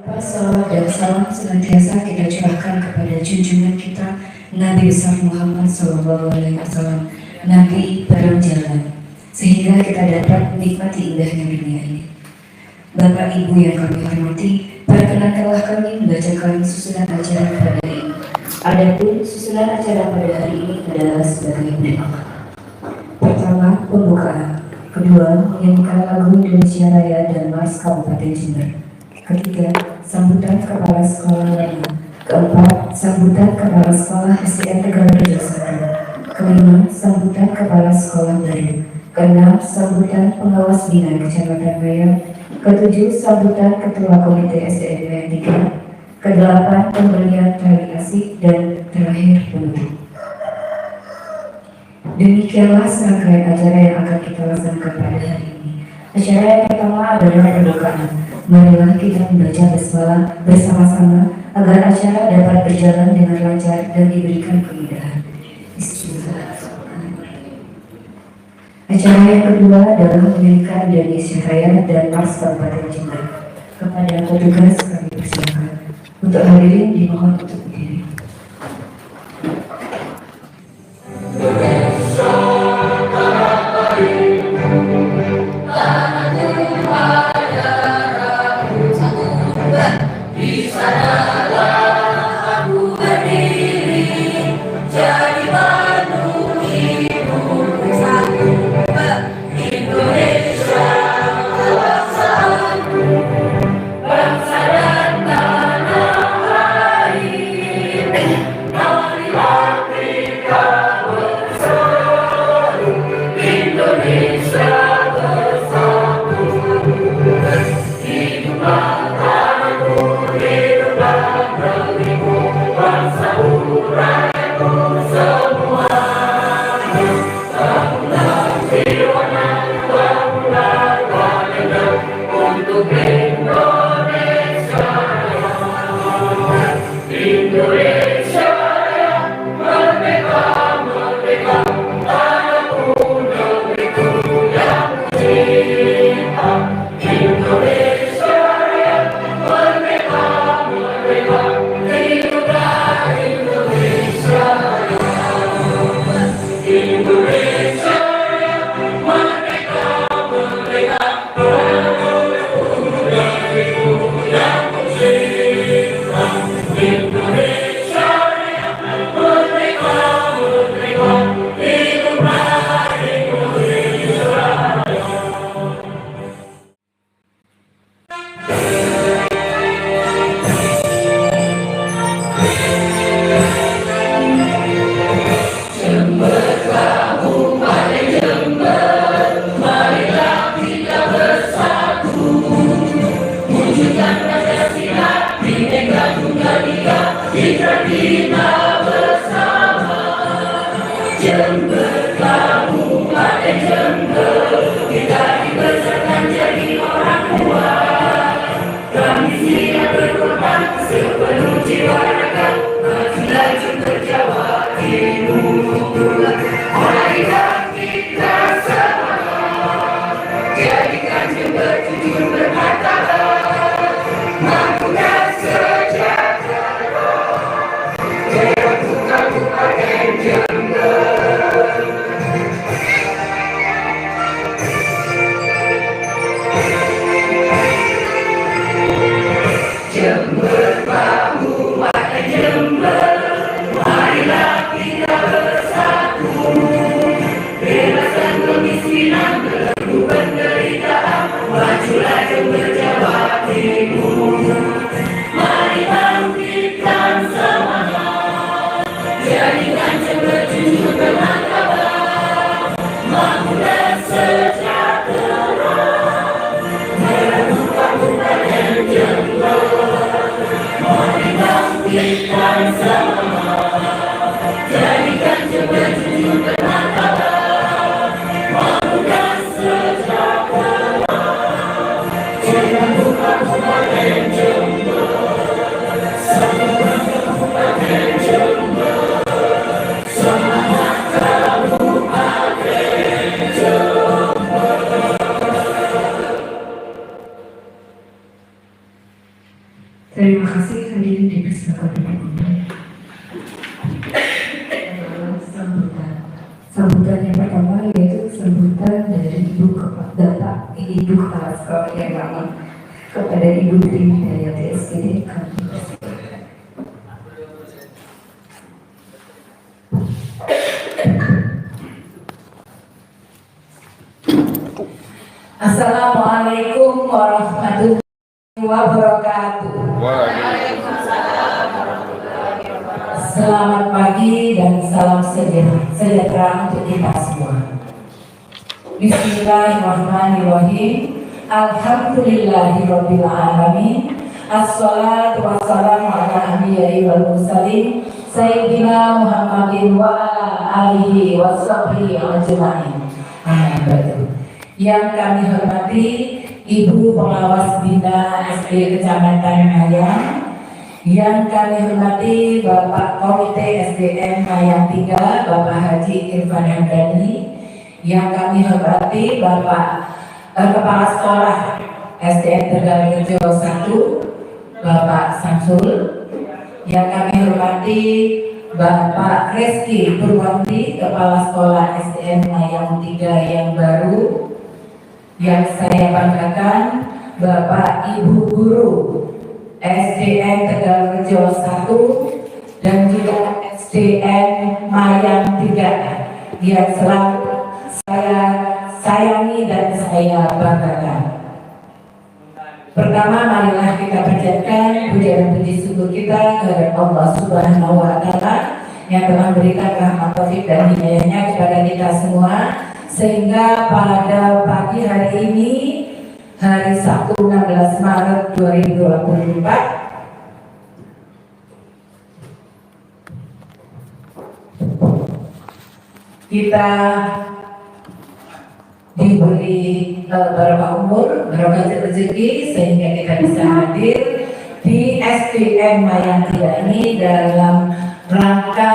Salawat dan salam senantiasa kita curahkan kepada junjungan kita Nabi besar Muhammad SAW, Nabi barang jalan, sehingga kita dapat menikmati indahnya dunia ini. Bapak Ibu yang kami hormati, perkenankanlah kami membacakan susunan acara pada hari ini. Adapun susunan acara pada hari ini adalah sebagai berikut. Pertama, pembukaan. Kedua, menyanyikan lagu Indonesia Raya dan Mars Kabupaten Jember. Ketiga, sambutan Kepala Sekolah Lama. Keempat, sambutan Kepala Sekolah SDN Tegal Rejo 1. Kelima, sambutan Kepala Sekolah baru. Keenam, sambutan Pengawas Bina Kecamatan Raya. Ketujuh, sambutan Ketua Komite SDN Raya 3. Kedelapan, pemberian tali asik, dan terakhir penutup. Demikianlah serangkaian acara yang akan kita laksanakan pada hari ini. Acara yang pertama adalah pembukaan. Marilah kita membaca basmalah bersama-sama agar acara dapat berjalan dengan lancar dan diberikan kemudahan. Bismillahirrahmanirrahim. Acara yang kedua adalah menyanyikan Indonesia Raya dan Mars Kabupaten Jember. Kepada petugas kami persilakan. Untuk hadirin dimohon untuk berdiri. Sambutan yang pertama yaitu sambutan dari Ibu Kepala Sekolah yang lama kepada Ibu Tri Hidayati SPD Kampus. Assalamualaikum warahmatullahi wabarakatuh. Selamat pagi dan salam sejahtera untuk kita semua. Bismillahirrahmanirrahim. Alhamdulillahirabbil alamin. Assalatu wassalamu ala anbiya'i wal mursalin sayyidina Muhammadin wa ala alihi washabbihi ajmain. Amin. Yang kami hormati Ibu Pengawas Bina SD Kecamatan Mayang, yang kami hormati Bapak Komite SDM Mayang 3 Bapak Haji Irfan Hamdani, yang kami hormati Bapak Kepala Sekolah SDN Tegalrejo 1 Bapak Samsul, yang kami hormati Bapak Reski Purwanti Kepala Sekolah SDN Mayang 3 yang baru, yang saya banggakan Bapak Ibu Guru SDN Tegalrejo 1 dan juga SDN Mayang 3 yang selalu saya sayangi dan saya banggakan. Pertama, marilah kita panjatkan puja dan puji syukur kita kepada Allah Subhanahu wa Ta'ala yang telah memberikan rahmat taufik dan hidayahnya kepada kita semua, sehingga pada pagi hari ini, hari Sabtu 16 Maret 2024, kita diberi barokah umur, barokah rezeki, sehingga kita bisa hadir di SDN Mayang 3 ini dalam rangka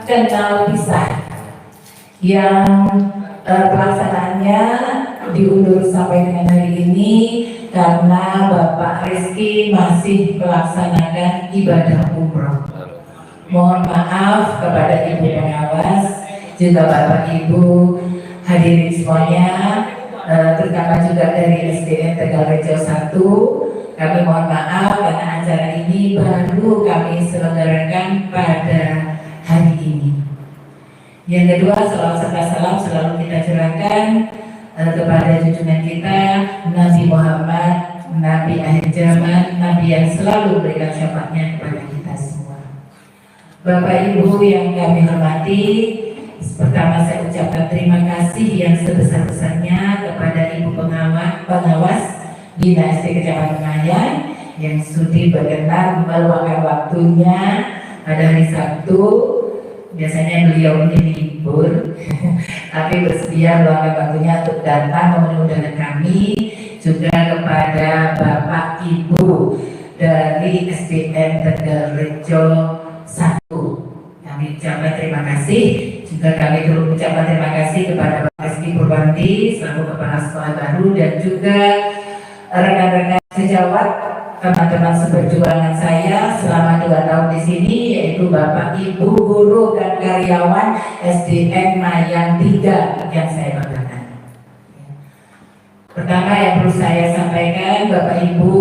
kenal pisah yang pelaksanaannya diundur sampai dengan hari ini karena Bapak Rizky masih melaksanakan ibadah umroh. Mohon maaf kepada Ibu Pengawas, juga Bapak Ibu hadirin semuanya, terutama juga dari SDN Tegalrejo 1. Kami mohon maaf karena acara ini baru kami selenggarakan pada hari ini. Yang kedua, salam serta salam selalu kita curahkan kepada junjungan kita Nabi Muhammad, Nabi akhir zaman, Nabi yang selalu memberikan syafaatnya kepada kita semua. Bapak Ibu yang kami hormati, pertama saya ucapkan terima kasih yang sebesar-besarnya kepada Ibu Pengawas Bina SD Kecamatan Mayang yang sudi berkenan meluangkan waktunya pada hari Sabtu. Biasanya beliau ini libur, tapi bersedia meluangkan waktunya untuk datang memenuhi undangan kami, juga kepada Bapak Ibu dari SDN Tegalrejo 1. Kami ucapkan terima kasih. Juga kami turut mengucapkan terima kasih kepada Bapak Reski Purwanti selaku Kepala Sekolah baru, dan juga rekan-rekan sejawat, teman-teman seperjuangan saya selama 2 tahun di sini, yaitu Bapak Ibu guru dan karyawan SDN Mayang 3 yang saya banggakan. Pertama yang perlu saya sampaikan, Bapak Ibu,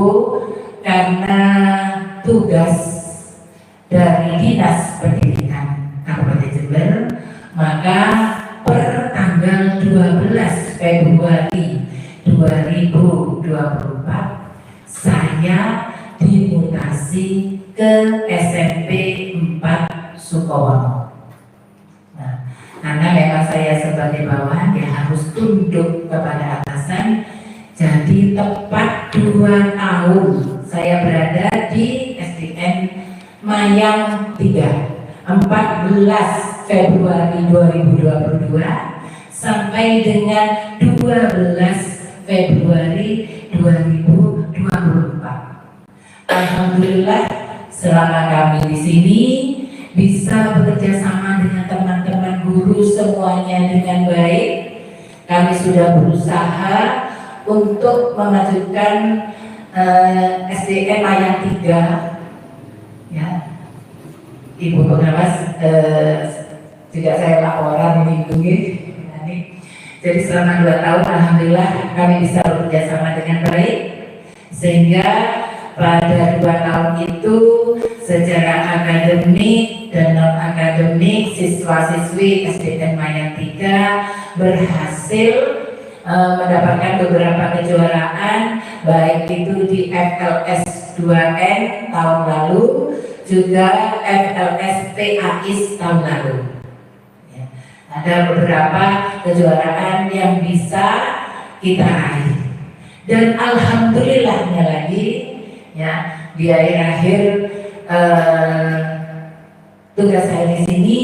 karena tugas dari Dinas Pendidikan Kabupaten Jember, maka per tanggal 12 Februari 2024 saya dimutasi ke SMP 4 Sukowono. Nah, karena memang saya sebagai bawahan ya harus tunduk kepada atasan, jadi tepat 2 tahun saya berada di SDN Mayang 3, 14 Februari 2022 sampai dengan 12 Februari 2024. Alhamdulillah, selama kami di sini bisa bekerja sama dengan teman-teman guru semuanya dengan baik. Kami sudah berusaha untuk memajukan SDN Mayang 3, ya, Ibu Pengawas, juga saya laporan melindungi. Jadi selama 2 tahun alhamdulillah kami bisa bekerja sama dengan baik, sehingga pada 2 tahun itu secara akademik dan non akademik siswa-siswi SDN Mayang 3 berhasil mendapatkan beberapa kejuaraan, baik itu di FLS 2N tahun lalu, juga FLS PAIS tahun lalu. Ada beberapa kejuaraan yang bisa kita raih, dan alhamdulillahnya lagi ya di akhir tugas saya di sini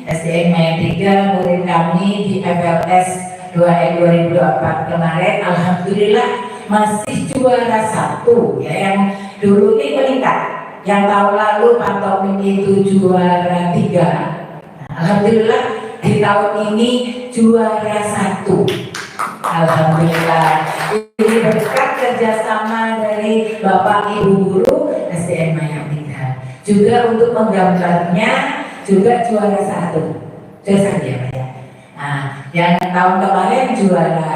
SDN Mayang 3 murid kami di FLS 2N 2024 kemarin alhamdulillah masih juara 1 ya, yang dulu ini meningkat, yang tahun lalu pantomim itu juara 3, alhamdulillah di tahun ini juara 1. Alhamdulillah. Ini berkat kerjasama dari Bapak Ibu Guru SDN Mayang 3. Juga untuk menggambarnya juga juara 1. Juara 1 ya Pak ya. Nah, yang tahun kemarin juara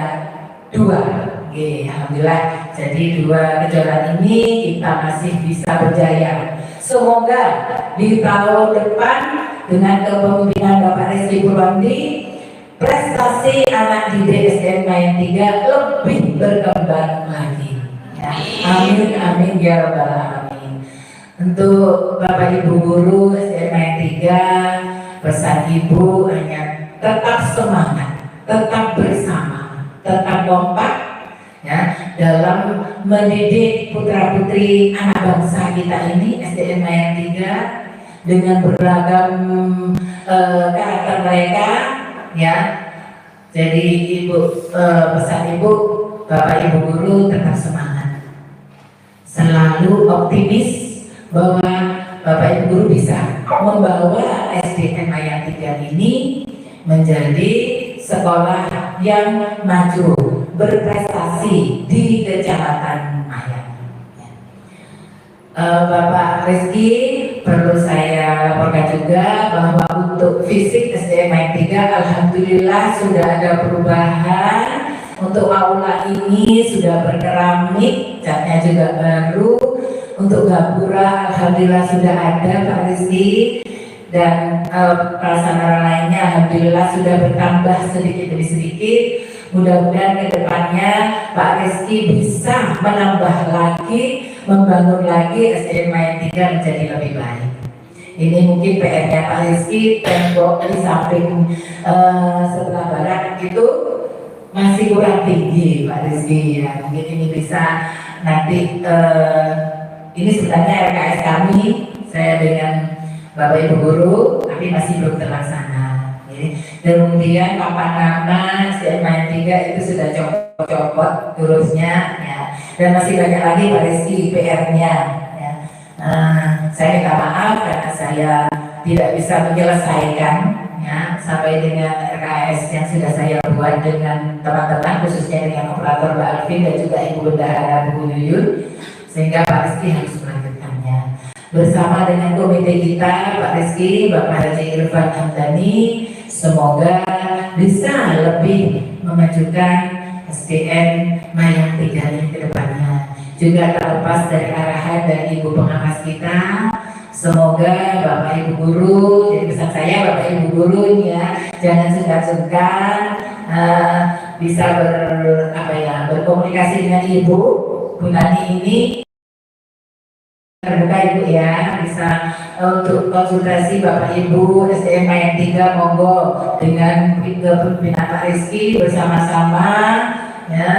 2. Oke, alhamdulillah. Jadi 2 kejuaraan ini kita masih bisa berjaya. Semoga di tahun depan dengan kepemimpinan Bapak Rizky Purwandi, prestasi anak didik SDN Mayang 3 lebih berkembang lagi. Ya. Amin, amin ya rabbal alamin. Untuk Bapak Ibu Guru SDN Mayang 3, pesan Ibu hanya tetap semangat, tetap bersama, tetap kompak ya dalam mendidik putra putri anak bangsa kita ini SDN Mayang 3 dengan beragam karakter mereka ya. Jadi pesan Ibu, Bapak Ibu Guru tetap semangat, selalu optimis bahwa Bapak Ibu Guru bisa membawa SDN Mayang 3 ini menjadi sekolah yang maju, berprestasi di Kecamatan Mayang. Bapak Rizky, perlu saya laporkan juga bahwa untuk fisik SDN Mayang 3 alhamdulillah sudah ada perubahan. Untuk aula ini sudah berkeramik, catnya juga baru. Untuk gapura alhamdulillah sudah ada Pak Rizky, dan prasarana lainnya alhamdulillah sudah bertambah sedikit demi sedikit. Mudah-mudahan ke depannya Pak Rizky bisa menambah lagi, membangun lagi SDN Mayang 3 menjadi lebih baik. Ini mungkin PR-nya Pak Rizky, tembok di samping sebelah barat itu masih kurang tinggi Pak Rizky ya. Mungkin ini bisa nanti ini sebenarnya RKS kami, saya dengan Bapak Ibu Guru, tapi masih belum terlaksana. Kemudian papan nama SDN Mayang 3 itu sudah copot hurufnya ya. Dan masih banyak lagi Pak Rizky PR-nya ya. Saya minta maaf karena saya tidak bisa menyelesaikan ya, sampai dengan RKS yang sudah saya buat dengan teman-teman, khususnya dengan operator Mbak Alvin dan juga Ibu Bendahara Bu Yuyun, sehingga Pak Rizky harus melanjutkannya. Bersama dengan komite kita Pak Rizky, Bapak Haji Irfan Hamdani, semoga bisa lebih memajukan SDN Mayang 3 ini ke depannya. Juga terlepas dari arahan dari Ibu Pengawas kita, semoga Bapak Ibu Guru, jadi pesan saya Bapak Ibu Guru ya, jangan sungkan-sungkan bisa berkomunikasi dengan Ibu Bu Nani ini terbuka Ibu ya, bisa untuk konsultasi Bapak Ibu SDN Mayang 3 monggo dengan pimpinan Pak Rizky bersama-sama ya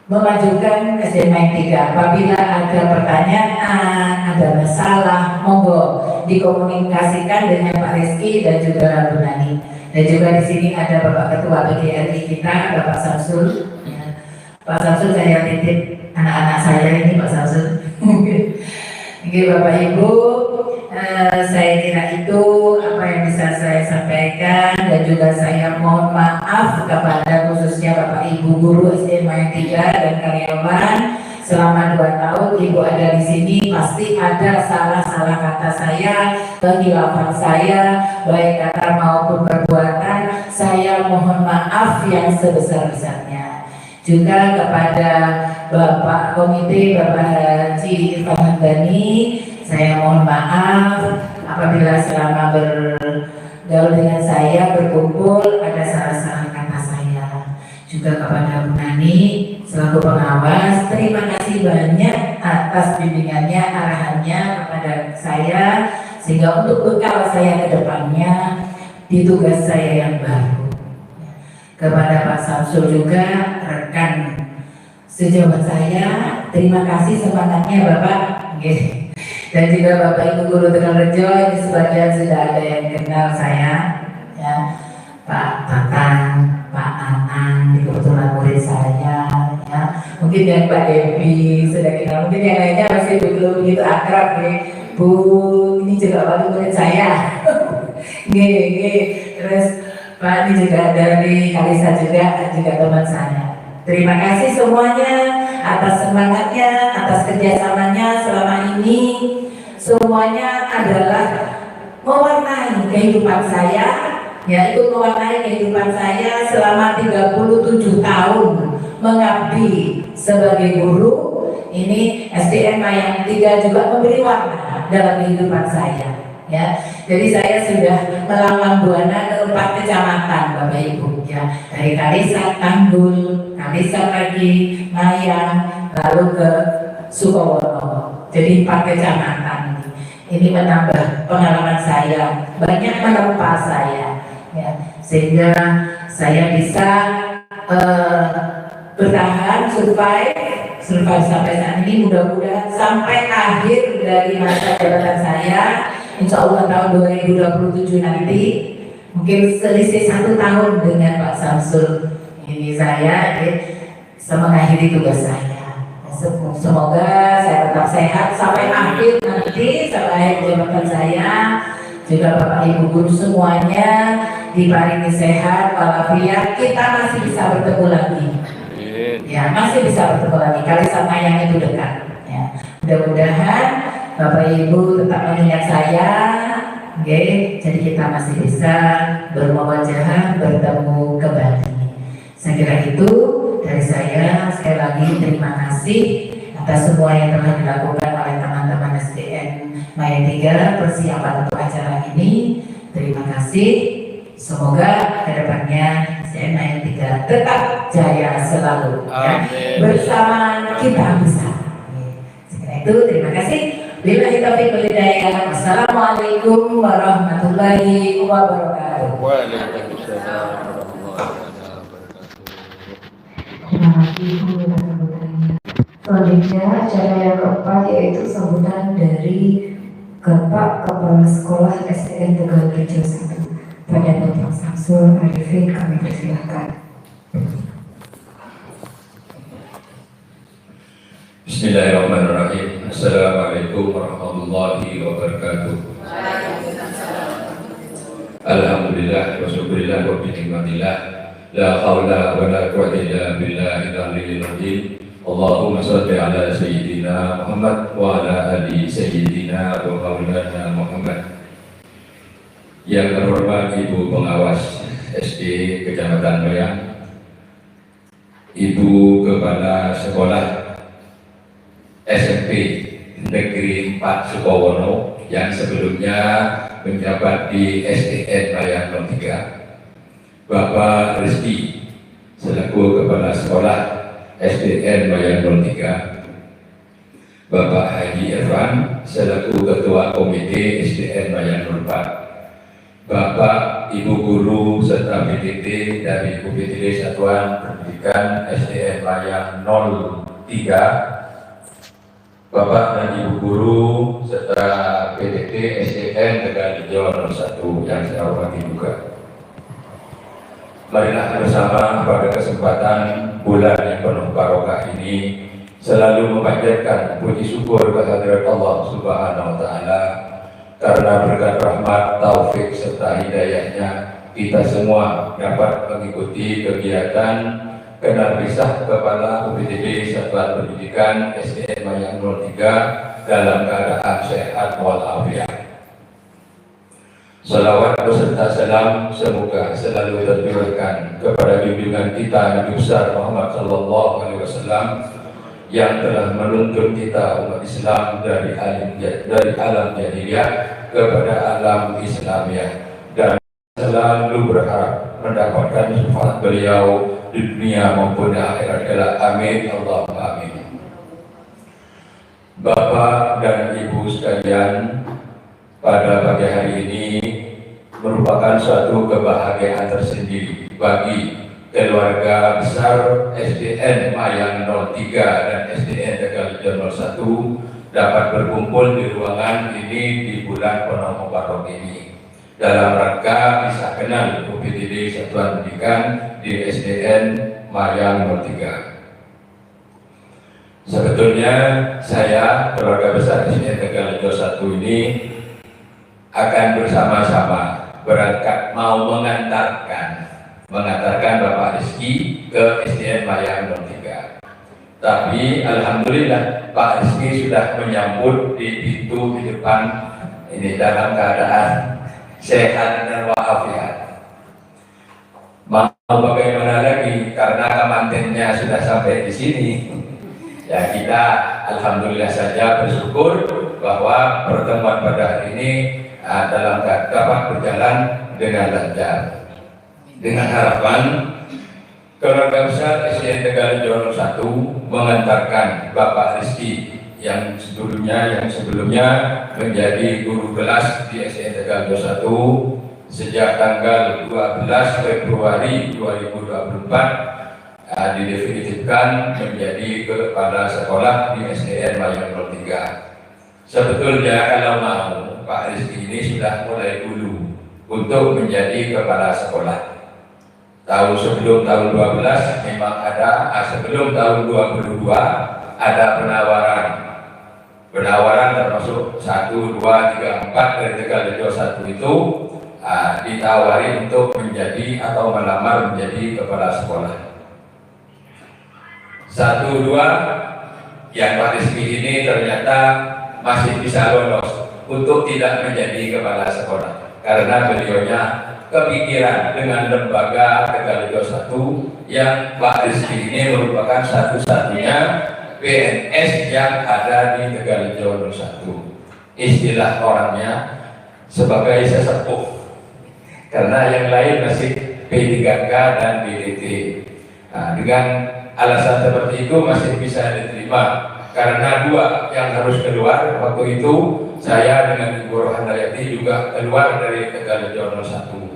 memajukan SDN Mayang 3. Apabila ada pertanyaan, ada masalah, monggo dikomunikasikan dengan Pak Rizky dan juga Bu Nani. Dan juga di sini ada Bapak Ketua PGRI kita, Bapak Samsul. Ya. Pak Samsul saya titip anak-anak saya ini Pak Samsul. Oke Bapak Ibu, saya kira itu apa yang bisa saya sampaikan, dan juga saya mohon maaf kepada khususnya Bapak Ibu Guru SDN Mayang 3 dan karyawan. selama 2 tahun Ibu ada di sini, pasti ada salah-salah kata saya, kekhilafan saya, baik kata maupun perbuatan. Saya mohon maaf yang sebesar-besarnya. Juga kepada Bapak Komite, Bapak Haji Irfan Hamdani, saya mohon maaf apabila selama bergaul dengan saya, berkumpul, ada salah-salah kata saya. Juga kepada Bu Nani selaku pengawas, terima kasih banyak atas bimbingannya, arahannya kepada saya, sehingga untuk bekal saya ke depannya di tugas saya yang baru. Kepada Pak Samsul juga, rekan sejawat saya, terima kasih semangatnya Bapak. Dan juga Bapak Ibu Guru Tegalrejo, ini sebagian sudah ada yang kenal saya, ya, Pak Tatang, Pak Anang, ini kebetulan murid saya, ya. Mungkin yang Pak Devi sudah kenal, mungkin yang lainnya masih belum begitu akrab, ya. Bu, ini juga Pak murid saya. Terus Pak ini juga dari Kalisa juga teman saya. Terima kasih semuanya atas semangatnya, atas kerjasamanya selama ini. Semuanya adalah mewarnai kehidupan saya, yaitu mewarnai kehidupan saya selama 37 tahun mengabdi sebagai guru. Ini SDN Mayang 3 juga memberi warna dalam kehidupan saya. Ya, jadi saya sudah melanglang buana ke 4 kecamatan Bapak Ibu, ya, dari Kalisa, Tanggul, Kalisa lagi, Mayang, lalu ke Sukowono. Jadi 4 kecamatan ini menambah pengalaman saya, banyak menempa saya, ya, sehingga saya bisa bertahan, survive sampai saat ini. Mudah-mudahan sampai akhir dari masa jabatan saya, Insya Allah tahun 2027 nanti, mungkin selisih 1 tahun dengan Pak Samsul, ini saya mengakhiri tugas saya. Semoga saya tetap sehat sampai akhir nanti, sampai jabatan saya. Juga Bapak Ibu Guru semuanya diparingi sehat, walafiat, kita masih bisa bertemu lagi. Ya, masih bisa bertemu lagi, kali sama yang itu dekat. Ya, mudah-mudahan Bapak Ibu tetap mengingat saya, okay? Jadi kita masih bisa bermuajahah, bertemu kembali. Saya kira itu dari saya. Sekali lagi terima kasih atas semua yang telah dilakukan oleh teman-teman SDN Mayang 3 persiapan untuk acara ini. Terima kasih. Semoga kedepannya SDN Mayang 3 tetap jaya selalu, ya. Bersama kita bisa. Sekira itu terima kasih. Billahi taufiq wal hidayah. Wassalamualaikum warahmatullahi wabarakatuh. Waalaikumsalam warahmatullahi wabarakatuh. Terima kasih atas sambutannya. Selanjutnya acara yang keempat yaitu sambutan dari Bapak Kepala Sekolah SDN Tegalrejo 1 pada Bapak Samsul Arifin, kami persilahkan. Bismillahirrahmanirrahim. Assalamualaikum warahmatullahi wabarakatuh. Alhamdulillah wa syukurillah wa binikmatillah. La hawla wa la quwwata illa billahil aliyyil azim. Allahumma shalli ala sayyidina Muhammad wa ala ali sayyidina wa maulana Muhammad. Yang terhormat Ibu Pengawas SD Kecamatan Mayang, Ibu Kepala Sekolah SMP Negeri 4 Sukowono yang sebelumnya menjabat di SDN Mayang 3, Bapak Rizky selaku Kepala Sekolah SDN Mayang 3, Bapak Haji Irfan selaku Ketua Komite SDN Mayang 4, Bapak Ibu Guru serta PTT dari UPTD Satuan Pendidikan SDN Mayang 03, Bapak dan Ibu Guru serta PTT SDN Tegalrejo 1 yang saya hormati juga. Marilah bersama pada kesempatan bulan yang penuh barokah ini selalu memanjatkan puji syukur kehadirat Allah Subhanahu wa Ta'ala, karena berkat rahmat, taufik serta hidayahnya kita semua dapat mengikuti kegiatan Kenal Risah Kepala UPTD Satuan Pendidikan SDN Mayang 03 dalam keadaan sehat walafiat. Salawat beserta salam semoga selalu tercurahkan kepada junjungan kita Nabi besar Muhammad Sallallahu Alaihi Wasallam yang telah menuntun kita umat Islam dari alam jahiliyah kepada alam Islamiyah, dan selalu berharap mendapatkan syafaat beliau di dunia maupun di akhirat kelak. Amin Allahumma amin. Bapak dan Ibu sekalian, pada pagi hari ini merupakan suatu kebahagiaan tersendiri bagi keluarga besar SDN Mayang 03 dan SDN Tegal 01 dapat berkumpul di ruangan ini di bulan Penuh Mubarak ini dalam rangka bisa kenal UPTD Satuan Pendidikan di SDN Mayang 03. Sebetulnya saya, keluarga besar SDN Tegal 21 ini akan bersama-sama berangkat mau mengantarkan Bapak Rizky ke SDN Mayang 03. Tapi alhamdulillah Pak Rizky sudah menyambut di pintu di depan ini dalam keadaan sehat dan walafiat. Mau bagaimana lagi, karena kemantennya sudah sampai di sini. Ya, kita alhamdulillah saja bersyukur bahwa pertemuan pada hari ini dapat berjalan dengan lancar. Dengan harapan keluarga besar SDN Tegal 01 mengantarkan Bapak Rizky yang sebelumnya menjadi guru kelas di SDN Tegal 21 sejak tanggal 12 Februari 2024 didefinitifkan menjadi kepala sekolah di SDN Mayang 03. Sebetulnya kalau mau, Pak Rizky ini sudah mulai dulu untuk menjadi kepala sekolah. Sebelum tahun 12 memang ada, sebelum tahun 22 ada penawaran termasuk 1, 2, 3, 4 dari Tegal 21 itu ditawari untuk menjadi atau melamar menjadi kepala sekolah. 1, 2 yang Pak Rizky ini ternyata masih bisa lolos untuk tidak menjadi kepala sekolah karena beliaunya kepikiran dengan lembaga Tegal 21 yang Pak Rizky ini merupakan satu-satunya PNS yang ada di Tegal 21. Istilah orangnya sebagai sesepuh, karena yang lain masih P3K dan BDT. Nah, dengan alasan seperti itu masih bisa diterima, karena dua yang harus keluar waktu itu saya dengan Ibu Rohandayati juga keluar dari Tegal 01.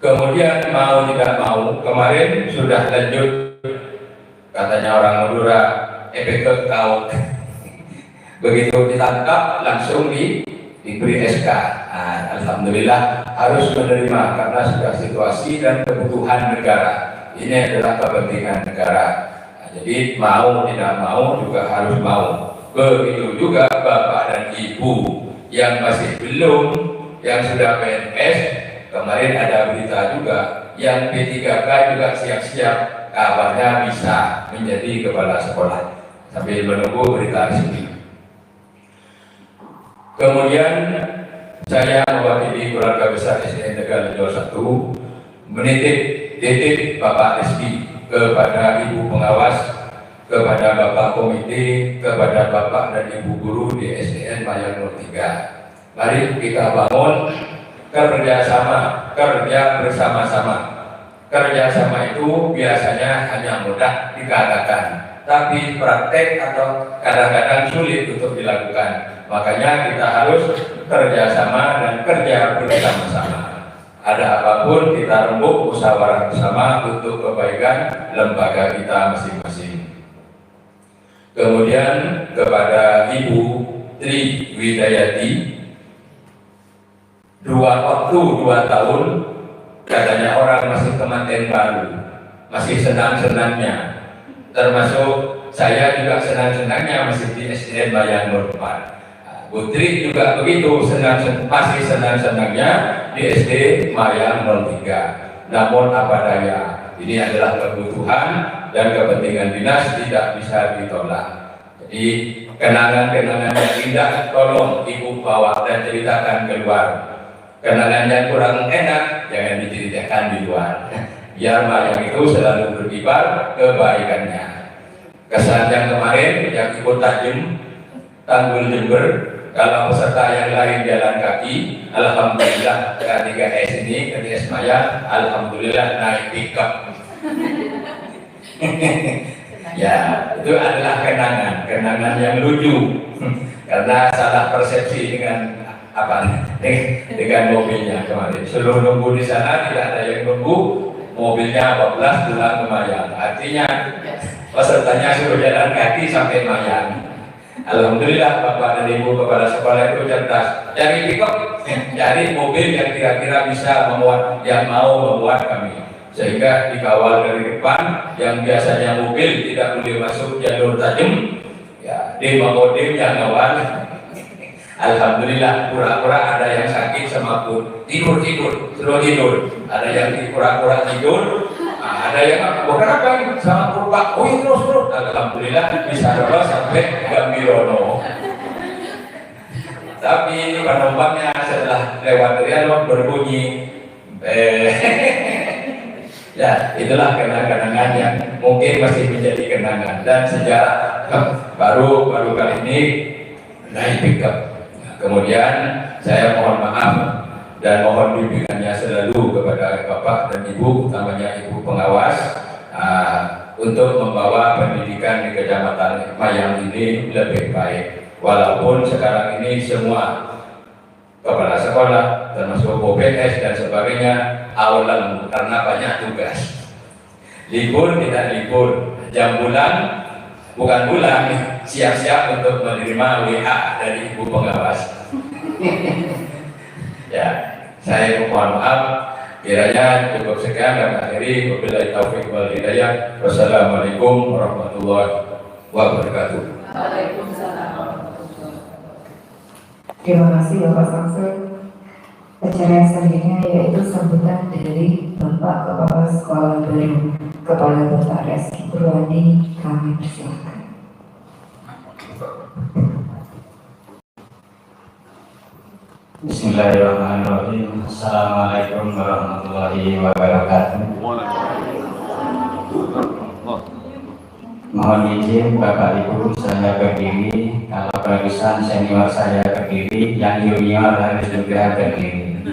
Kemudian mau tidak mau kemarin sudah lanjut, katanya orang Madura, efek kau begitu ditangkap langsung diberi SK. Alhamdulillah harus menerima karena sudah situasi dan kebutuhan negara. Ini adalah kepentingan negara. Jadi mau tidak mau juga harus mau. Begitu juga Bapak dan Ibu yang masih belum, yang sudah PNS, kemarin ada berita juga yang P3K juga siap-siap kabarnya bisa menjadi kepala sekolah sambil menunggu berita resmi. Kemudian saya mewakili keluarga besar SDN Tegal 21 menitip Bapak Rizky kepada Ibu pengawas, kepada Bapak komite, kepada Bapak dan Ibu guru di SDN Mayang 03. Mari kita bangun kerja bersama-sama. Kerjasama itu biasanya hanya mudah dikatakan, tapi praktek atau kadang-kadang sulit untuk dilakukan. Makanya kita harus kerjasama dan kerja bersama-sama. Ada apapun kita rembuk musyawarah bersama untuk kebaikan lembaga kita masing-masing. Kemudian kepada Ibu Tri Widayati, 2 tahun katanya orang masih kemanten baru, masih senang-senangnya, termasuk saya juga senang-senangnya masih di SDN Mayang 04. Putri juga begitu, masih senang-senangnya di SD Mayang 03. Namun apa daya, Ini adalah kebutuhan dan kepentingan dinas, tidak bisa ditolak. Jadi kenangan-kenangan yang indah tolong ibu bawa dan ceritakan keluar. Kenangan yang kurang enak jangan diceritakan di luar. Biar mayang itu selalu berkibar kebaikannya. Kesan yang kemarin yang ikut tajam Tanggul Jember, kalau peserta yang lain jalan kaki, alhamdulillah ketika ini ketika Maya, alhamdulillah naik pickup. Ya, itu adalah kenangan yang lucu karena salah persepsi dengan dengan mobilnya kemarin. Suruh nunggu di sana, tidak ada yang nunggu, mobilnya 14 pulang ke Mayang. Artinya pesertanya suruh jalan kaki sampai Mayang. Alhamdulillah Bapak dan Ibu kepala sekolah itu cerdas. Cari pickup, cari mobil yang kira-kira bisa memuat, yang mau memuat kami. Sehingga dikawal dari depan, yang biasanya mobil tidak boleh masuk jalur tajam, ya dem yang ngawal. Alhamdulillah pura-pura ada yang sakit sama pun tidur, suruh tidur. Ada yang pura-pura tidur, ada yang kenapa sama purba, terus. Alhamdulillah bisa lolos sampai Gambirono. Tapi ini penumpangnya setelah lewat Riano berbunyi ya, itulah kenangan-kenangan yang mungkin masih menjadi kenangan dan sejarah. Baru kali ini naik pickup. Kemudian saya mohon maaf dan mohon bimbingannya selalu kepada Bapak dan Ibu, utamanya Ibu pengawas, untuk membawa pendidikan di Kecamatan Mayang ini lebih baik. Walaupun sekarang ini semua kepala sekolah, termasuk OPS dan sebagainya, awalan karena banyak tugas. Libur tidak libur, jam bulan bukan bulan, siap-siap untuk menerima WA dari Ibu pengawas. Ya, saya mohon maaf, kiranya cukup sekian dan akhiri. Wabillahi taufiq wal hidayah. Wassalamualaikum warahmatullahi wabarakatuh. Terima kasih Bapak Samsul. Acara yang selanjutnya yaitu sambutan dari Bapak Kepala Sekolah Baru, Kepala Bapak Reski Purwadi. Kami persilakan. Bismillahirrahmanirrahim. Assalamualaikum warahmatullahi wabarakatuh. Mohon izin Bapak Ibu, saya berdiri. Kalau barusan senior saya berdiri, yang junior harus juga berdiri.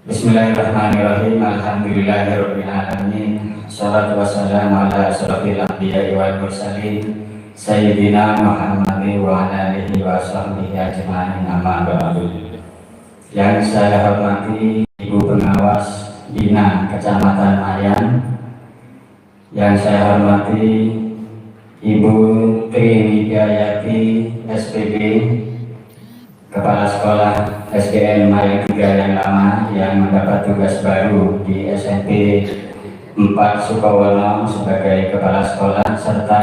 Bismillahirrahmanirrahim. Alhamdulillahirabbil alamin. Shalatu wassalamu ala asyrofil anbiya'i wal mursalin Sayyidina Muhammadin wa ala alihi wa sahbihi ajma'in, amma ba'du. Yang saya hormati Ibu Pengawas Bina Kecamatan Mayang, yang saya hormati Ibu Triwidayati SPB, Kepala Sekolah SDN Mayang 3 yang lama yang mendapat tugas baru di SMP 4 Sukowono sebagai Kepala Sekolah, serta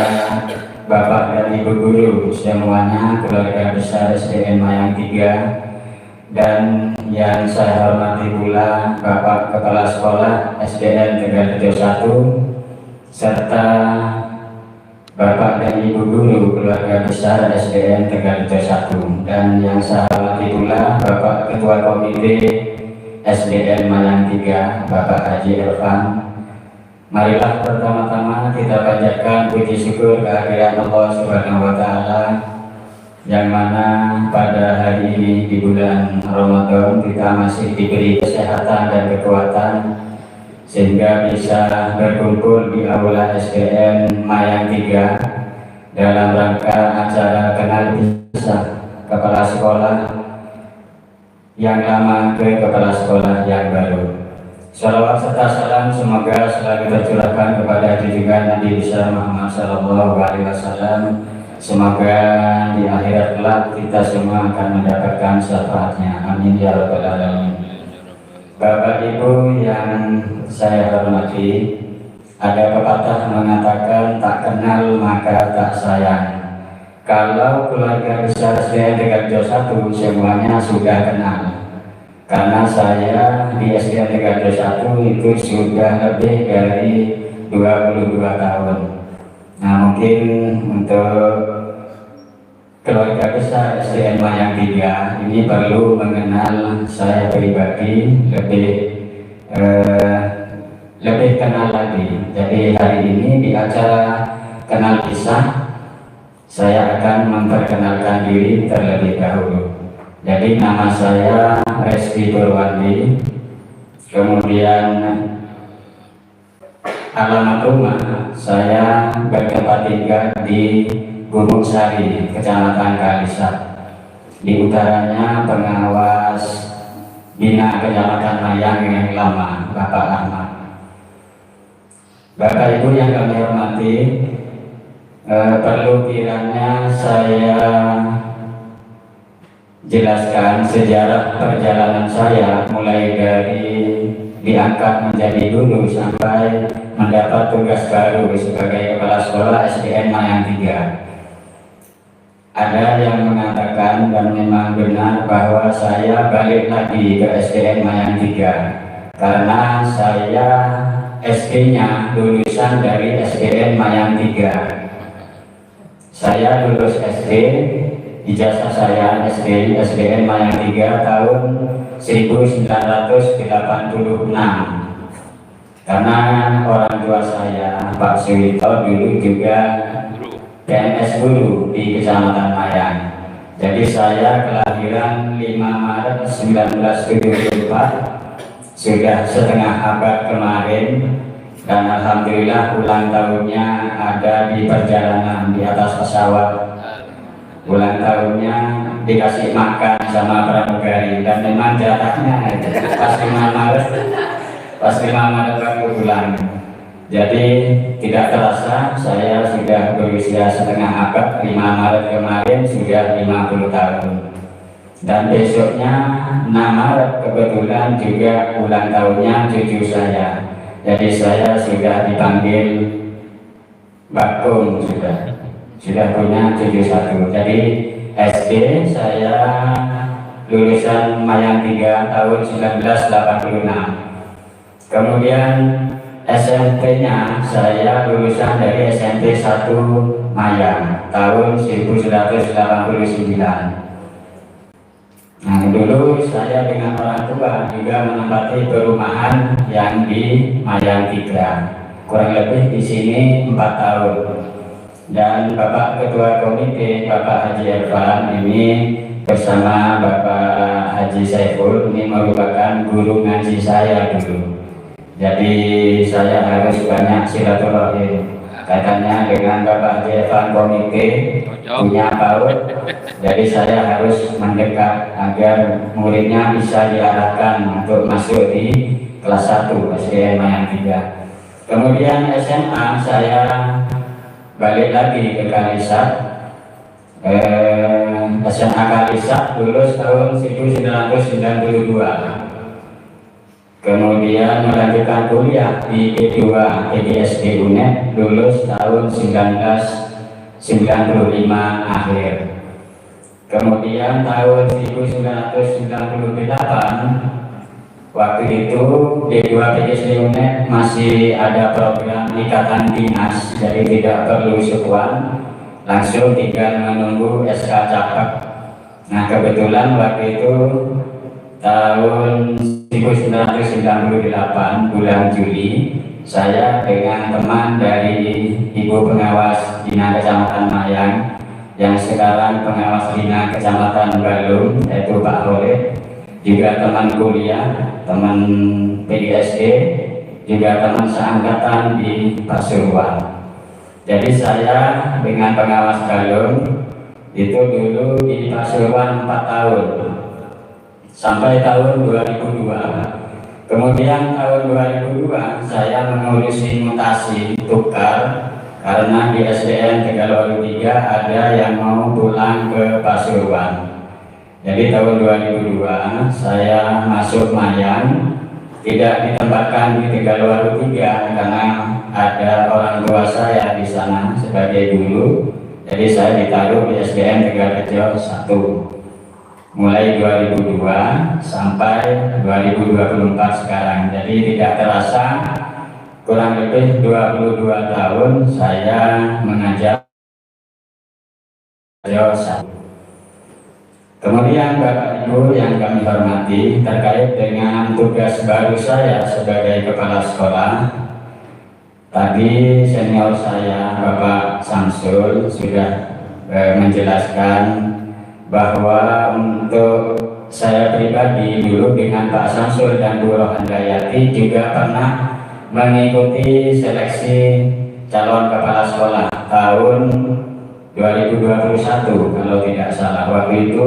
Bapak dan Ibu Guru semuanya, keluarga besar SDN Mayang 3, dan yang saya hormati pula Bapak Kepala Sekolah SDN Tegalrejo 1, serta Bapak dan Ibu Guru keluarga besar SDN Tegalrejo 1, dan yang saya hormati pula Bapak Ketua Komite SDN Mayang 3, Bapak Haji Irfan. Marilah pertama-tama kita panjatkan puji syukur kehadirat Allah Subhanahu wa Ta'ala, yang mana pada hari ini di bulan Ramadan kita masih diberi kesehatan dan kekuatan sehingga bisa berkumpul di aula SDN Mayang 3 dalam rangka acara kenal pisah kepala sekolah yang lama ke kepala sekolah yang baru. Salawat serta salam semoga selalu tercurahkan kepada junjungan Nabi besar Muhammad Sallallahu Alaihi Wasallam. Semoga di akhirat kelak kita semua akan mendapatkan syafaatnya. Amin ya rabbal alamin. Bapak Ibu yang saya hormati, ada pepatah mengatakan tak kenal maka tak sayang. Kalau keluarga besar SDN Tegalrejo 1 semuanya sudah kenal. karena saya di SDN Tegajo 1 itu sudah lebih dari 22 tahun. Nah, mungkin untuk keluarga besar SDN Mayang 3 ini perlu mengenal saya pribadi lebih kenal lagi. Jadi hari ini di acara kenal kisah saya akan memperkenalkan diri terlebih dahulu. Jadi nama saya Reski Purwandi, kemudian alamat rumah saya bertempat tinggal di Gunung Sari, Kecamatan Kalisat. Di utaranya pengawas Bina Kecamatan Mayang yang lama, Bapak Ahmad. Bapak Ibu yang kami hormati, perlu kiranya saya jelaskan sejarah perjalanan saya mulai dari diangkat menjadi guru sampai mendapat tugas baru sebagai kepala sekolah SDN Mayang 3. Ada yang mengatakan dan memang benar bahwa saya balik lagi ke SDN Mayang 3 karena saya SD-nya lulusan dari SDN Mayang 3. Saya lulus SD, ijazah saya SDN Mayang 3 tahun 1986 karena orang tua saya Pak Suwito dulu juga PNS guru di Kecamatan Mayang. Jadi saya kelahiran 5 Maret 1974, sudah setengah abad kemarin, dan alhamdulillah ulang tahunnya ada di perjalanan di atas pesawat. Ulang tahunnya dikasih makan sama pramugari dan memang jatahnya pas 5 Maret baru pulang. Jadi tidak terasa saya sudah berusia setengah abad. 5 Maret kemarin sudah 50 tahun dan besoknya 6 Maret kebetulan juga ulang tahunnya cucu saya. Jadi saya sudah dipanggil Bakung, sudah punya cucu 1. Jadi SD saya lulusan Mayang 3 tahun 1986. Kemudian SMP-nya saya lulusan dari SMP 1 Mayang tahun 1989. Nah, dulu saya dengan orang tua juga menempati perumahan yang di Mayang 3. Kurang lebih di sini 4 tahun. Dan Bapak Ketua Komite, Bapak Haji Irfan ini bersama Bapak Haji Saiful ini merupakan guru ngaji saya dulu. Jadi saya harus banyak silaturahim. Katanya dengan Bapak Haji Irfan Komite punya PAUD, jadi saya harus mendekat agar muridnya bisa diarahkan untuk masuk di kelas 1 SDN Mayang 3. Kemudian SMA saya balik lagi ke Kalisat, SMA Kalisat lulus tahun 1992. Kemudian melanjutkan kuliah di P2 PGSD UNED lulus tahun 1995 akhir. Kemudian tahun 1998 waktu itu D2 PGSD UNED masih ada program ikatan dinas, jadi tidak perlu sukuan, langsung tinggal menunggu SK Capak. Nah, kebetulan waktu itu tahun 1998 bulan Juli saya dengan teman dari Ibu Pengawas Bina Kecamatan Mayang yang sekarang Pengawas Bina Kecamatan Balung, yaitu Pak Holeh, juga teman kuliah, teman PGSD, juga teman seangkatan di Pasuruan. Jadi saya dengan Pengawas Balung itu dulu di Pasuruan 4 tahun sampai tahun 2002. Kemudian tahun 2002 saya mengurusi mutasi tukar karena di SDN Tegaluaru 3 ada yang mau pulang ke Pasuruan. Jadi tahun 2002 saya masuk Mayang, tidak ditempatkan di Tegaluaru 3 karena ada orang tua saya di sana sebagai guru. Jadi saya ditaruh di SDN Tegaluaru 1. mulai 2002 sampai 2024 sekarang. Jadi tidak terasa kurang lebih 22 tahun saya mengajar. Kemudian Bapak Ibu yang kami hormati, terkait dengan tugas baru saya sebagai kepala sekolah, tadi senior saya Bapak Samsul sudah menjelaskan bahwa untuk saya pribadi dulu dengan Pak Samsul dan Bu Rohandayati juga pernah mengikuti seleksi calon kepala sekolah tahun 2021 kalau tidak salah. Waktu itu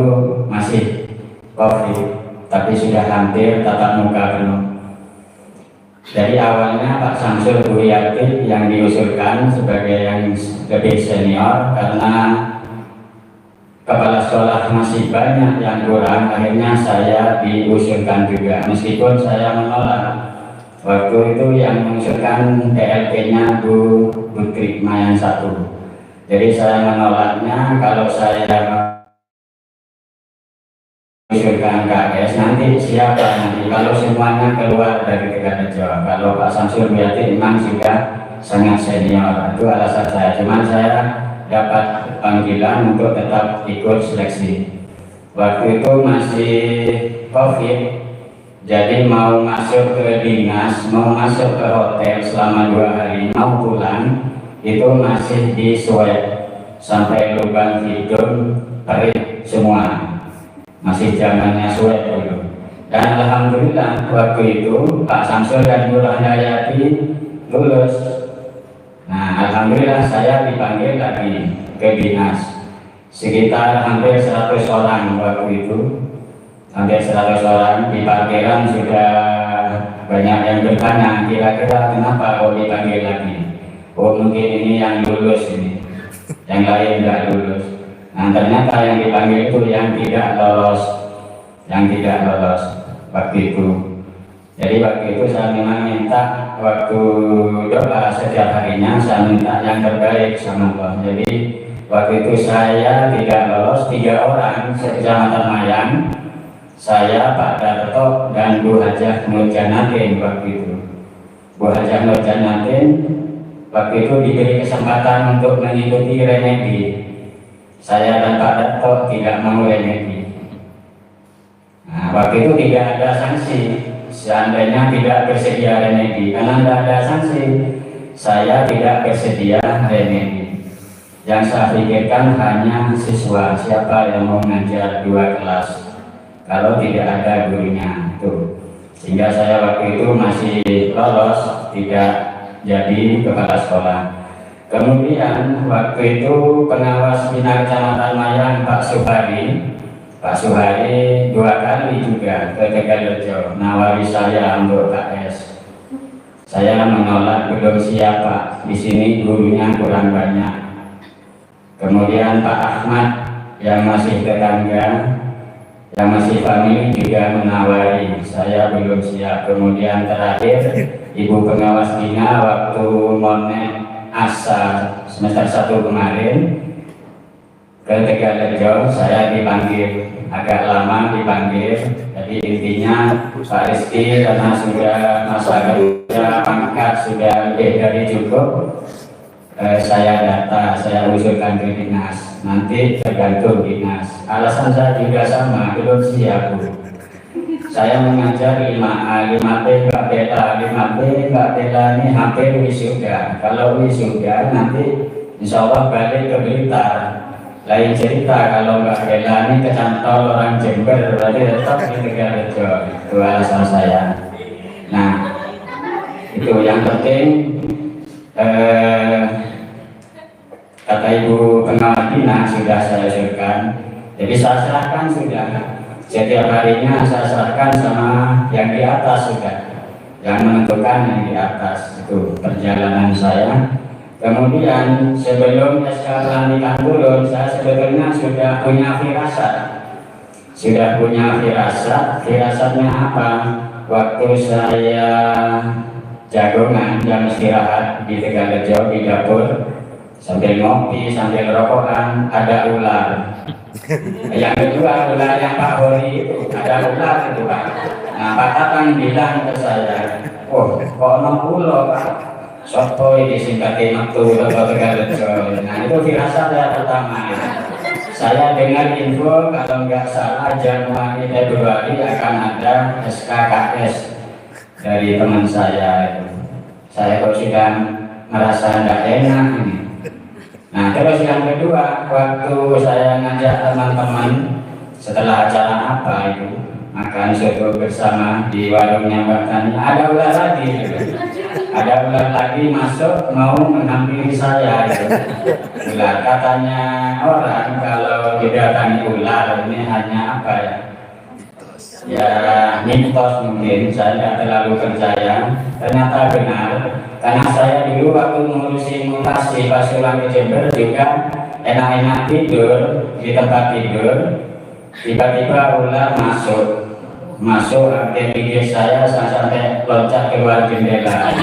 masih COVID, tapi sudah hampir tatap muka penuh. Jadi awalnya Pak Samsul Bu Yati yang diusulkan sebagai yang lebih senior, karena kepala sekolah masih banyak yang kurang, akhirnya saya diusulkan juga, meskipun saya menolak. Waktu itu yang mengusulkan PLP-nya Bu Putri Mayan 1. Jadi saya menolaknya. Kalau saya mengusulkan KS, nanti siapa nanti kalau semuanya keluar dari Tegalrejo. Kalau Pak Samsul berarti memang sudah sangat senior, itu alasan saya. Cuman saya dapat panggilan untuk tetap ikut seleksi. Waktu itu masih COVID, jadi mau masuk ke dinas, mau masuk ke hotel selama 2 hari, mau pulang itu masih di swab sampai lubang hidung perih semua, masih zamannya swab dulu. Dan alhamdulillah waktu itu Pak Samsul dan Bu Rohandayati lulus. Nah, alhamdulillah saya dipanggil lagi ke dinas, sekitar hampir 100 orang waktu itu, hampir 100 orang. Di parkiran sudah banyak yang bertanya, kira-kira kenapa kok dipanggil lagi? Oh, mungkin ini yang lulus ini, yang lain tidak lulus. Nah, ternyata yang dipanggil itu yang tidak lolos, waktu itu. Jadi waktu itu saya memang minta, waktu doa setiap harinya saya minta yang terbaik sama Allah. Jadi waktu itu saya tidak lolos 3 orang se-Kecamatan Mayang, saya, Pak Darto, dan Bu Hajah Nur Janatin waktu itu. Bu Hajah Nur Janatin waktu itu diberi kesempatan untuk mengikuti remedi. Saya dan Pak Darto tidak mau remedi. Nah, waktu itu tidak ada sanksi seandainya tidak bersedia remedi. Karena tidak ada sanksi, saya tidak bersedia remedi. Yang saya pikirkan hanya siswa, siapa yang mau mengajar 2 kelas kalau tidak ada gurunya itu. Sehingga saya waktu itu masih lolos, tidak jadi kepala sekolah. Kemudian waktu itu pengawas bina Kecamatan Mayang Pak Suhari 2 kali juga ke Tegalrejo nawari saya untuk KS. Saya menolak, belum siap Pak, di sini gurunya kurang banyak. Kemudian Pak Ahmad yang masih tetangga, yang masih famili juga menawari, saya belum siap. Kemudian terakhir Ibu pengawas bina waktu monet asa semester 1 kemarin ke Tegalrejo, saya dipanggil, agak lama dipanggil. Jadi intinya Pak Rizky karena sudah masa kerja pangkat sudah lebih dari cukup, saya data, saya usulkan ke dinas, nanti tergantung dinas. Alasan saya juga sama, belum siap Bu. Saya mengajar 5A, 5B Mbak Bella, 5B Mbak Bella ini hampir wisuda. Kalau wisuda nanti insya Allah balik ke Blitar. Lain cerita kalau Mbak Bella ini kecantol orang Jember, berarti tetap di Tegalrejo. Itu alasan saya. Nah, itu yang penting. Kata Ibu pengawas bina sudah saya usulkan, jadi saya serahkan sudah. Setiap harinya saya serahkan sama yang di atas sudah, yang menentukan yang di atas. Itu perjalanan saya. Kemudian sebelum SK pelantikan turun, saya sebetulnya sudah punya firasat. Firasatnya apa? Waktu saya jagongan jam istirahat di Tegalrejo di dapur, sambil ngopi, sambil rokokan, ada ular. Yang kedua, ular yang Pak Hori itu, ada ular itu Pak. Nah, Pak Tatang bilang ke saya, oh, kok ono ulo Pak? Sopo ini singkatnya metu atau Tegarejo. Nah, itu firasat saya pertama. Saya dengar info kalau nggak salah Januari Februari akan ada SKKS dari teman saya itu. Saya kok sudah merasa nggak enak ini. Nah, terus yang kedua, waktu saya ngajak teman-teman setelah acara apa itu makan soto bersama di warungnya Mbak Tani, ada ular lagi gitu. Ada ular lagi masuk mau menghampiri saya gitu. Ular, katanya orang kalau didatangi ular ini hanya apa ya? Ya mitos mungkin, saya tidak terlalu percaya. Ternyata benar, karena saya dulu waktu mengurusi mutasi pas pulang ke Jember juga enak-enak tidur di tempat tidur, tiba-tiba ular masuk hampir gigit saya sampai loncat keluar jendela.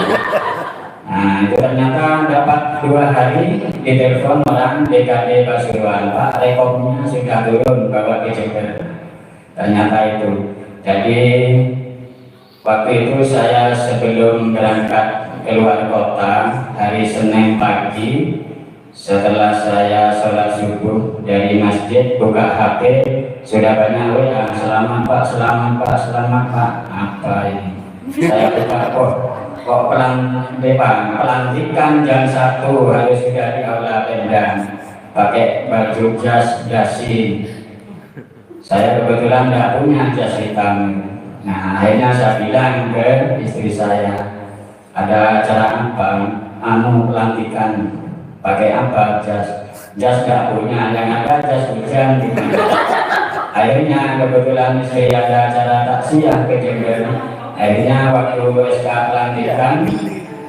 Nah, itu ternyata dapat 2 hari ditelepon orang DKD Pasuruan, Pak, rekomnya sudah turun bawa ke Jember. Ternyata itu. Jadi waktu itu saya sebelum berangkat keluar kota hari Senin pagi, setelah saya sholat subuh dari masjid buka HP, sudah banyak WA, selamat Pak, selamat Pak, selamat Pak. Apa ini? Saya buka kok pelantikan jam 1 harus sudah di aula Pemda, pakai baju jas dasi. Saya kebetulan tidak punya jas hitam. Nah, akhirnya saya bilang ke istri saya, ada acara apa? Pelantikan, pakai apa jas? Jas tidak punya, yang ada jas hujan. Akhirnya kebetulan istri ada acara taksiyah ke Jember. Akhirnya waktu SK pelantikan,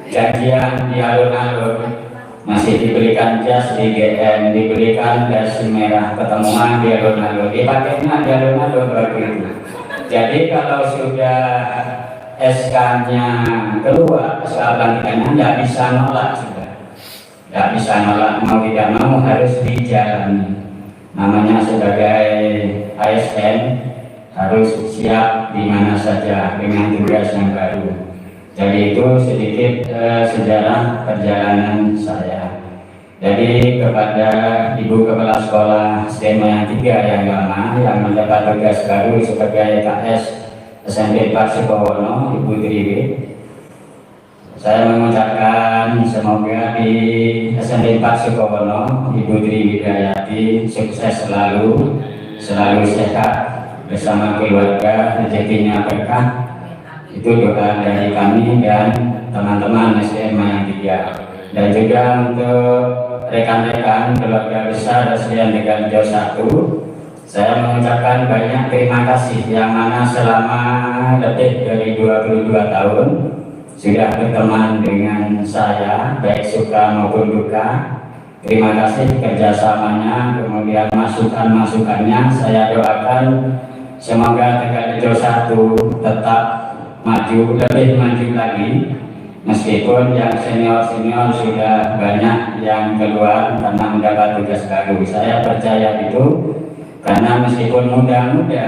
janjian di alun-alun. Masih diberikan jas di GM, diberikan dasi merah, ketemuan di alun-alun, dipakainya di alun-alun waktu itu. Jadi kalau sudah SK-nya keluar, SK pelantikannya tidak bisa nolak sudah. Tidak bisa nolak, mau tidak mau harus dijalani. Namanya sebagai ASN harus siap di mana saja dengan tugas yang baru. Jadi itu sedikit sejarah perjalanan saya. Jadi kepada Ibu Kepala Sekolah SMA yang 3 yang lama yang mendapat tugas baru sebagai KS SMP Pak Sukowono, Ibu Triwi, saya mengucapkan semoga di SMP Pak Sukowono, Ibu Triwidayati sukses selalu sehat bersama keluarga, rezekinya berkah. Itu doa dari kami dan teman-teman SMA yang 3. Dan juga untuk rekan-rekan keluarga besar SDN Tegarejo 1, saya mengucapkan banyak terima kasih yang mana selama lebih dari 22 tahun sudah berteman dengan saya, baik suka maupun duka. Terima kasih kerjasamanya, kemudian masukan-masukannya. Saya doakan semoga Tegarejo 1 tetap maju, lebih maju lagi, meskipun yang senior-senior sudah banyak yang keluar karena mendapat tugas baru. Saya percaya itu karena meskipun muda-muda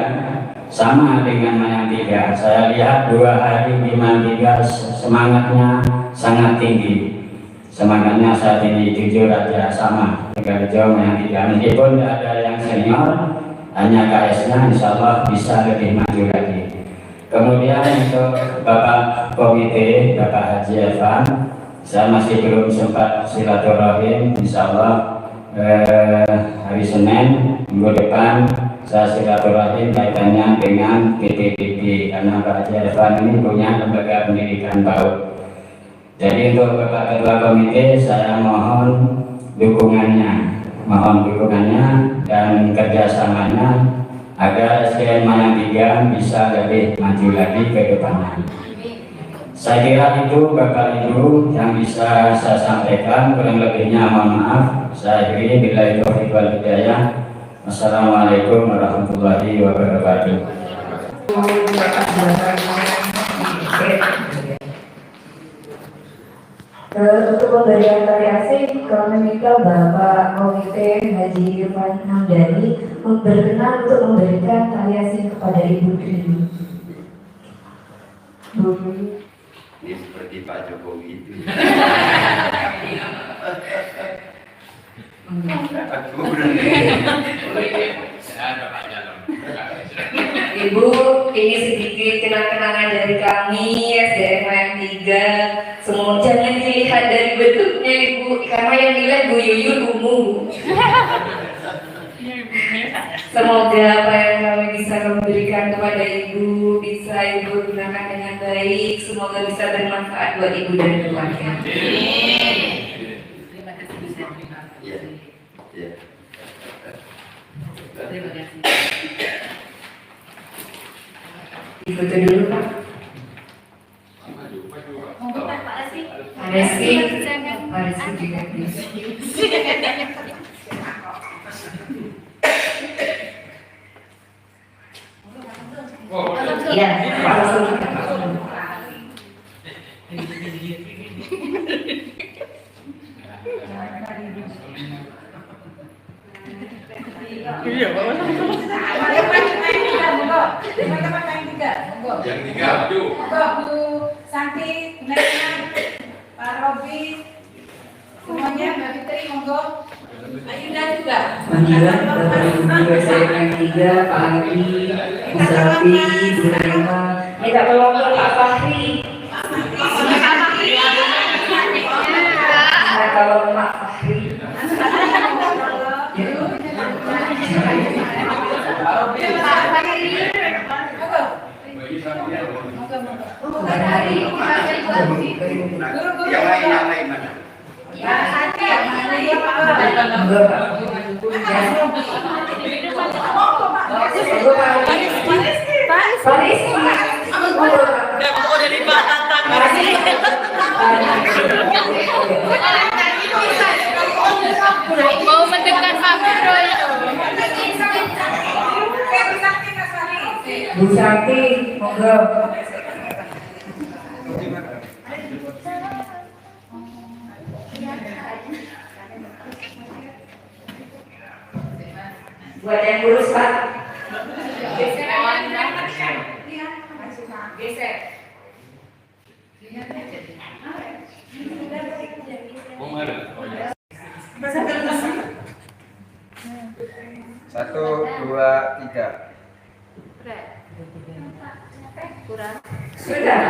sama dengan Mayang 3, saya lihat 2 hari di Mayang 3 semangatnya sangat tinggi. Semangatnya saat ini jujur aja sama Tegarejo Mayang 3, meskipun tidak ada yang senior, hanya KS-nya insya Allah bisa lebih maju lagi. Kemudian untuk Bapak Komite, Bapak Haji Evan, saya masih belum sempat silaturahim. Insya Allah hari Senin minggu depan saya silaturahim kaitannya dengan PTPP, karena Pak Haji Evan ini punya lembaga pendidikan PAUD. Jadi untuk Bapak Ketua Komite saya mohon dukungannya dan kerjasamanya agar SDN Mayang 3 bisa lebih maju lagi ke depannya. Saya kira itu Bapak Ibu yang bisa saya sampaikan, kurang lebihnya mohon maaf. Saya akhiri billahi taufiq wal hidayah. Wassalamualaikum warahmatullahi wabarakatuh. Untuk pemberian tali asing, kami meminta Bapak Komite Haji Irfan Hamdani berkenan untuk memberikan tali asing kepada Ibu Tri. Ini seperti Pak Jokowi itu. Ibu, ini sedikit kenang-kenangan dari kami SDM 3. Semua jangan dilihat dari bentuknya Ibu, karena yang dilihat Bu Yuyun umum. Semoga apa yang kami bisa memberikan kepada Ibu bisa Ibu gunakan dengan baik. Semoga bisa bermanfaat buat Ibu dan keluarga. Iya. Iya. Terima kasih. Difoto dulu Pak. Monggo Pak Resi. Pak Reski, Pak Reski juga bisa. Iya, Pak Reski. Yang tiga, maju. Bu Santi, Pak Robi, semuanya Mbak Fitri, monggo. Ayuda juga. Panggilan Bapak Ibu Guru SDM 3, Pak Adi, Bu Sapi, Bu Naima. Minta tolong ke Pak Fahri. Minta tolong Pak Fahri. Bukan hari. Yang lain mana? Enggak, Pak. Pak Rizky. Mau mendekat Pak Bro ya. Bu Santi, monggo. Buat yang kurus Pak. Satu, dua, tiga. Sudah.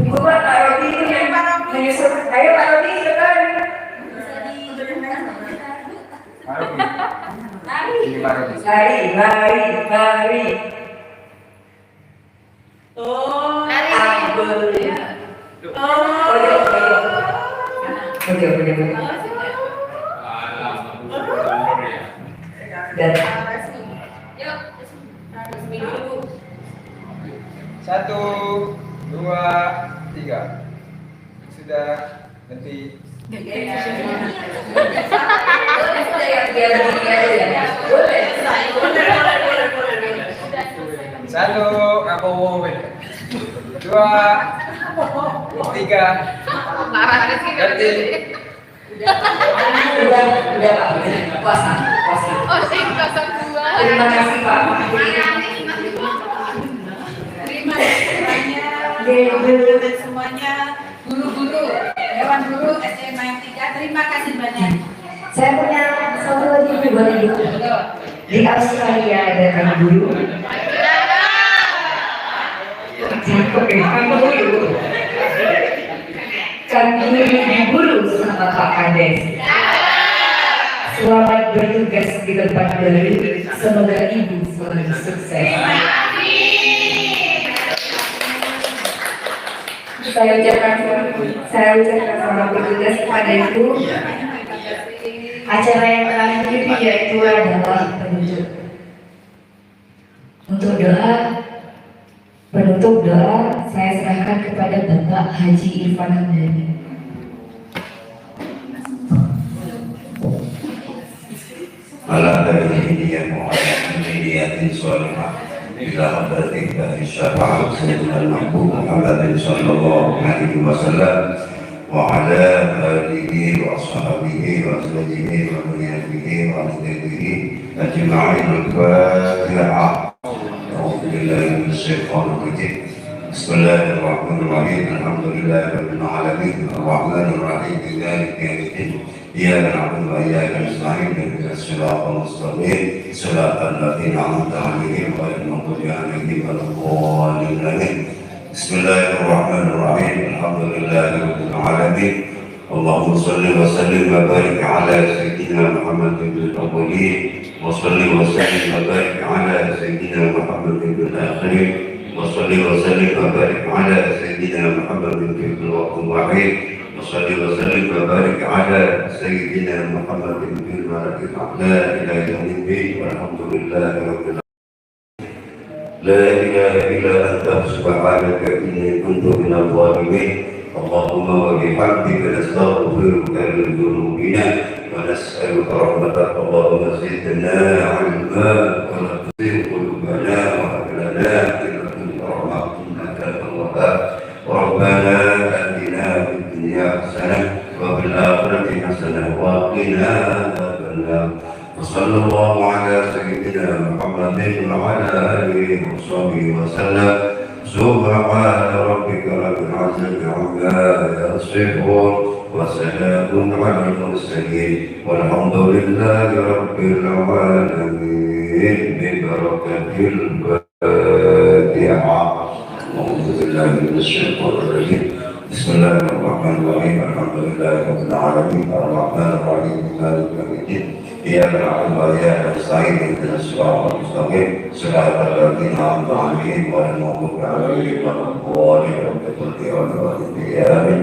Buat Pak Robi itu yang menyusul. Ayo Pak Robi, silakan. Ini Pak Robi. Mari. Oke. Dan Satu, dua, tiga. Sudah, nanti. Satu, apa mau? Dua, tiga. Ganti. udah Pak, puasa. Oh, sing 02. Terima kasih Pak. Terima kasih semuanya, guru-guru, Dewan Guru SMA 3. Terima kasih banyak. Saya punya satu lagi buat Ibu. Di Australia ada kan guru. Kan guru sama Pak Kades. Selamat bertugas di tempat baru. Semoga Ibu selalu sukses. Saya ucapkan selamat bertugas kepada Ibu. Acara yang terakhir ini yaitu adalah penutup. Penutup doa saya serahkan kepada Bapak Haji Irfan Hamdani. على هذه النية وعلى نيات صالحة إلى حضرتك الشفاعة سيدنا المحبوب محمد صلى الله عليه وسلم وعلى آله وأصحابه وأزواجه وذريته وأولاده أجمعين. الفاتحة. أعوذ بالله من الشيطان الرجيم. بسم الله الرحمن الرحيم. الحمد لله رب العالمين الرحمن الرحيم مالك يوم الدين إياك نعبد وإياك نستعين اهدنا الصراط المستقيم صراط الذين أنعمت عليهم غير المغضوب عليهم ولا الضالين. بسم الله الرحمن الرحيم. الحمد لله رب العالمين. اللهم صل وسلم وبارك على سيدنا محمد بن الأولين وصل وسلم وبارك على سيدنا محمد بن الآخرين وصل وسلم وبارك على سيدنا محمد بن الوقت الوحيد وصل وسلم وبارك على سيدنا محمد بن الملك الأعلى إلى يوم الدين والحمد لله رب العالمين. لا إله إلا أنت سبحانك إني كنت من الظالمين. اللهم وبحمدك نستغفرك من ذنوبنا ونسألك رحمتك. اللهم زدنا علما ولا تزغ قلوبنا وهب لنا من لدنك رحمة إنك أنت الوهاب. ربنا آتنا في الدنيا حسنة وفي الآخرة حسنة وقنا عذاب النار. وصلى الله على سيدنا محمد وعلى آله وصحبه وسلم. سبحان ربك رب العزة عما يصفون وسلام على المرسلين والحمد لله رب العالمين ببركة الفاتحة. أعوذ بالله من الشيطان الرجيم. بسم الله الرحمن الرحيم. الحمد لله رب العالمين الرحمن الرحيم مالك يوم الدين إياك نعبد وإياك نستعين اهدنا الصراط المستقيم صراط الذين أنعمت عليهم غير المغضوب عليهم ولا الضالين. آمين.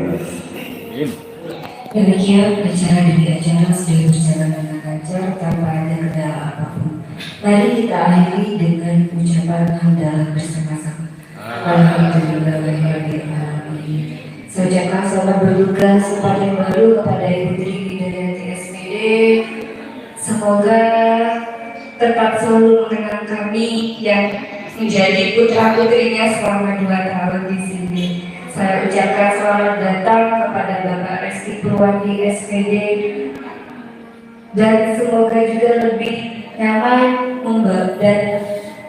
Demikian acara demi acara sudah berjalan dengan lancar tanpa ada kendala apapun. Mari kita akhiri dengan ucapan hamdalah bersama-sama. Alhamdulillahirabbil alamin. Saya ucapkan selamat berduka sempat yang baru kepada Ibu Tri Widayati SPD. Semoga tetap selalu mengenang kami yang menjadi putra putrinya selama 2 tahun di sini. Saya ucapkan selamat datang kepada Bapak Reski Purwandi SPD dan semoga juga lebih nyaman dan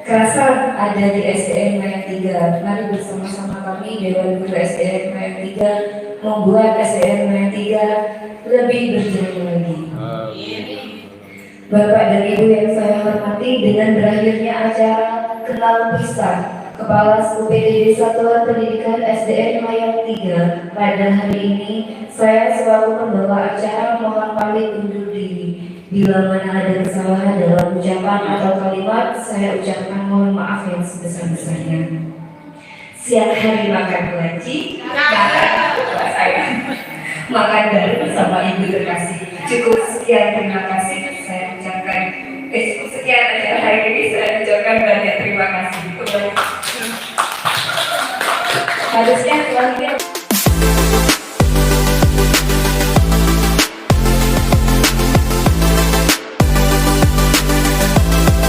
kerasa ada di SDN Mayang 3. Mari bersama-sama kami Dewan Guru SDN Mayang 3 membuat SDN Mayang 3 lebih berjaya lagi. Bapak dan Ibu yang saya hormati, dengan berakhirnya acara Kenal Pisah Kepala UPD Satuan Pendidikan SDN Mayang 3 pada hari ini, saya selaku pembawa acara mohon pamit undur diri. Bila mana ada kesalahan dalam ucapan atau kalimat, saya ucapkan mohon maaf yang sebesar-besarnya. Siang hari makan lunci, makan bareng bersama Ibu terkasih. Cukup sekian, terima kasih. Saya ucapkan sekian acara hari ini. Saya ucapkan banyak terima kasih. Harusnya selanjutnya.